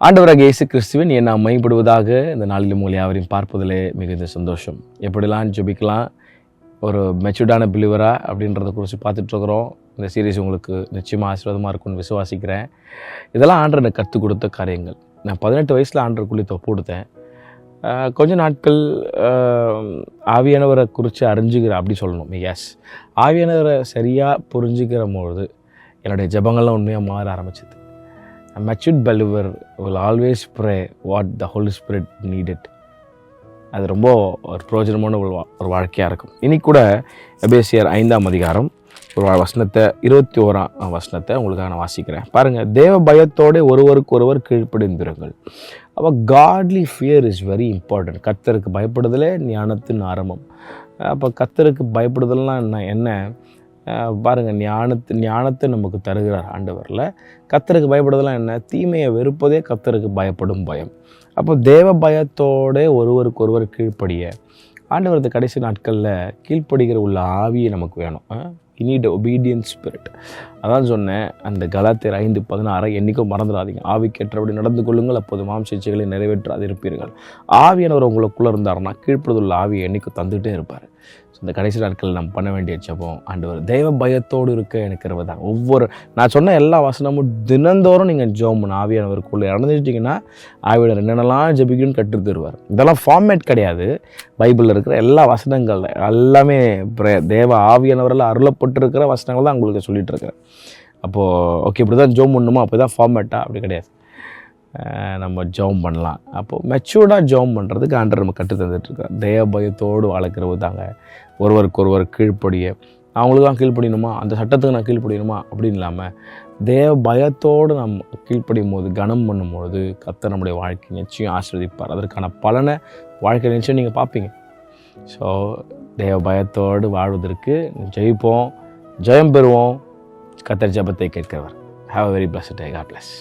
ஆண்டவராக இயேசு கிறிஸ்துவின் என் நாம் மைப்படுவதாக இந்த நாளில் உங்களை யாவரையும் பார்ப்பதிலே மிகுந்த சந்தோஷம். எப்படிலாம் ஜெபிக்கலாம், ஒரு மெச்சூர்டான பிலீவரா அப்படின்றத குறித்து பார்த்துட்ருக்குறோம். இந்த சீரீஸ் உங்களுக்கு நிச்சயமாக ஆசீர்வாதமாக இருக்கும்னு விசுவாசிக்கிறேன். இதெல்லாம் ஆண்டவர் எனக்கு கற்றுக் கொடுத்த காரியங்கள். நான் 18 வயசில் ஆண்டவருக்குள்ளே ஒப்பு கொடுத்தேன். கொஞ்ச நாட்கள் ஆவியானவரை குறித்து அறிஞ்சுக்கிறேன் அப்படி சொல்லணும். எஸ், ஆவியானவரை சரியாக புரிஞ்சுக்கிற பொழுது என்னுடைய ஜெபங்கள்லாம் உண்மையாக மாற ஆரம்பிச்சது. A matured believer will always pray what the Holy Spirit needed. அது ரொம்ப ஒரு பிரயோஜனமான ஒரு வாழ்க்கையாக இருக்கும். இன்னைக்கு கூட எபேசியர் 5ஆம் அதிகாரம் ஒரு வசனத்தை 21ஆம் வசனத்தை உங்களுக்காக நான் வாசிக்கிறேன். பாருங்கள், தேவ பயத்தோடு ஒருவருக்கு ஒருவர் கீழ்ப்படிந்திருங்கள். அப்போ காட்லி ஃபியர் இஸ் வெரி இம்பார்ட்டன்ட். கர்த்தருக்கு பயப்படுதலே ஞானத்தின் ஆரம்பம். அப்போ கர்த்தருக்கு பயப்படுதல்னா என்ன? பாருங்கள், ஞானத்தை நமக்கு தருகிறார் ஆண்டவரில். கர்த்தருக்கு பயப்படுதலாம் என்ன? தீமையை வெறுப்பதே கர்த்தருக்கு பயப்படும் பயம். அப்போ தேவ பயத்தோடு ஒருவருக்கு ஒருவர் கீழ்ப்படிய ஆண்டவரது கடைசி நாட்களில் கீழ்ப்படுகிற உள்ள ஆவியை நமக்கு வேணும். Need obedience spirit. அதான் சொன்னேன், அந்த கலாத்தியர் 5:16 என்றைக்கும் மறந்துடாதீங்க. ஆவிக்கேற்றபடி நடந்து கொள்ளுங்கள், அப்போது மாம்சீச்சைகளை நிறைவேற்றாது இருப்பீர்கள். ஆவியானவர் உங்களுக்குள்ளே இருந்தாருன்னா கீழ்ப்படுதுள்ள ஆவியை என்றைக்கும் தந்துகிட்டே இருப்பார். இந்த கடைசி நாட்களில் நம்ம பண்ண வேண்டிய ஜெபம், ஆண்டவர் தெய்வ பயத்தோடு இருக்க எனக்கு தான். நான் சொன்ன எல்லா வசனமும் தினந்தோறும் நீங்கள் ஜெபம் பண்ண ஆவியானவருக்குள்ளே இறந்துச்சிட்டிங்கன்னா ஆவியானவர் என்னென்னலாம் ஜெபிக்கணும்னு கற்று தருவார். இதெல்லாம் ஃபார்மேட் கிடையாது. பைபிளில் இருக்கிற எல்லா வசனங்கள் எல்லாமே தேவ ஆவியானவரில் அருளப்பட்டிருக்கிற வசனங்கள் தான் உங்களுக்கு சொல்லிகிட்டு இருக்கிறேன். அப்போது ஓகே, இப்படி தான் ஜெபம் பண்ணணுமா, அப்போ தான் ஃபார்மேட்டாக? அப்படி கிடையாது. நம்ம ஜெபம் பண்ணலாம். அப்போது மெச்சூர்டாக ஜெபம் பண்ணுறதுக்கு ஆண்டவர் நம்ம கற்று தந்துட்டுருக்கார். தேவ பயத்தோடு வளர்க்குறது தாங்க. ஒருவருக்கு ஒருவர் கீழ்ப்படிய, அவங்களுக்குலாம் கீழ்ப்படியணுமா, அந்த சட்டத்துக்கு நான் கீழ்ப்படியணுமா அப்படின்னு இல்லாமல் தேவ பயத்தோடு நம்ம கீழ்ப்படியும் போது, கனம் பண்ணும்போது கர்த்தர் நம்முடைய வாழ்க்கை நிச்சயம் ஆசீர்வதிப்பார். அதற்கான பலனை வாழ்க்கை நிச்சயம் நீங்கள் பார்ப்பீங்க. ஸோ தேவ பயத்தோடு வாழ்வதற்கு ஜெயிப்போம், ஜெயம் பெறுவோம். கர்த்தர் ஜெபத்தை கேட்கிறவர். Have a very blessed day. God plus.